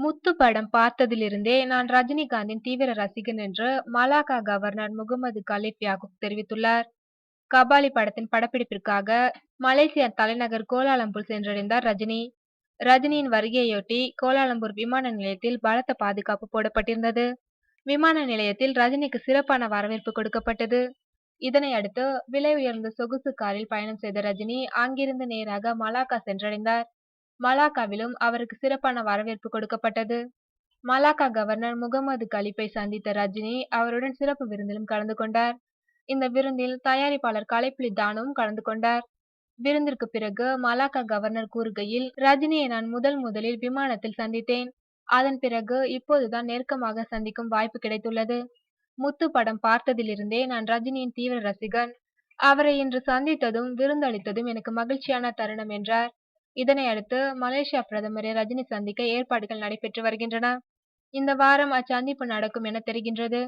முத்து படம் பார்த்ததிலிருந்தே நான் ரஜினிகாந்தின் தீவிர ரசிகன் என்று Malacca governor Mohamad Khalil Yaakob தெரிவித்துள்ளார். கபாலி படத்தின் படப்பிடிப்பிற்காக மலேசியா தலைநகர் கோலாலம்பூர் சென்றடைந்தார் ரஜினி. ரஜினியின் வருகையொட்டி கோலாலம்பூர் விமான நிலையத்தில் பலத்த பாதுகாப்பு போடப்பட்டிருந்தது. விமான நிலையத்தில் ரஜினிக்கு சிறப்பான வரவேற்பு கொடுக்கப்பட்டது. இதனை அடுத்து விலை உயர்ந்த சொகுசு காரில் பயணம் செய்த ரஜினி அங்கிருந்து நேராக மலாக்கா சென்றடைந்தார். மலாக்காவிலும் அவருக்கு சிறப்பான வரவேற்பு கொடுக்கப்பட்டது. மலாக்கா கவர்னர் முகமது கலீப்பை சந்தித்த ரஜினி அவருடன் சிறப்பு விருந்திலும் கலந்து கொண்டார். இந்த விருந்தில் தயாரிப்பாளர் கலைப்புலி தானுவும் கலந்து கொண்டார். விருந்திற்கு பிறகு மலாக்கா கவர்னர் கூறுகையில், ரஜினியை நான் முதலில் விமானத்தில் சந்தித்தேன். அதன் பிறகு இப்போதுதான் நெருக்கமாக சந்திக்கும் வாய்ப்பு கிடைத்துள்ளது. முத்து படம் பார்த்ததிலிருந்தே நான் ரஜினியின் தீவிர ரசிகன். அவரை இன்று சந்தித்ததும் விருந்தளித்ததும் எனக்கு மகிழ்ச்சியான தருணம் என்றார். இதனை அடுத்து மலேசியா பிரதமரை ரஜினி சந்திக்க ஏற்பாடுகள் நடைபெற்று வருகின்றன. இந்த வாரம் அச்சந்திப்பு நடக்கும் என தெரிகின்றது.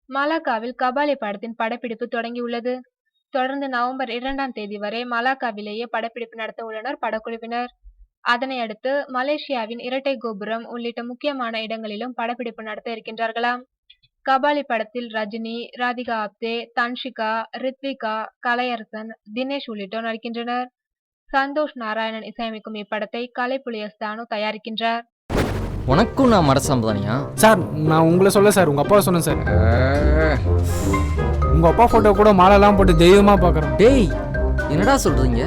மலாக்காவில் கபாலி படத்தின் படப்பிடிப்பு தொடங்கியுள்ளது. தொடர்ந்து நவம்பர் 2ஆம் தேதி வரை மலாக்காவிலேயே படப்பிடிப்பு நடத்த உள்ளனர் படக்குழுவினர். அதனை அடுத்து மலேசியாவின் இரட்டை கோபுரம் உள்ளிட்ட முக்கியமான இடங்களிலும் படப்பிடிப்பு நடத்த இருக்கின்றார்களாம். கபாலி படத்தில் ரஜினி, ராதிகா ஆப்தே, தன்ஷிகா, ரித்விகா, கலையரசன், தினேஷ் உள்ளிட்டோர் நடிக்கின்றனர். சந்தோஷ் நாராயணன் இசையமைக்கும் இப்படத்தை கலைப்புலி தானு தயாரிக்கின்றார். உனக்கும் நான் மடசம்பதானியா? சார், நான் உங்களை சொல்ல சார், உங்க அப்பாவை சொன்னேன் சார். உங்க அப்பா போட்டோ கூட மாலைலாம் போட்டு தெய்வமா பாக்குறேன். டேய், என்னடா சொல்றீங்க?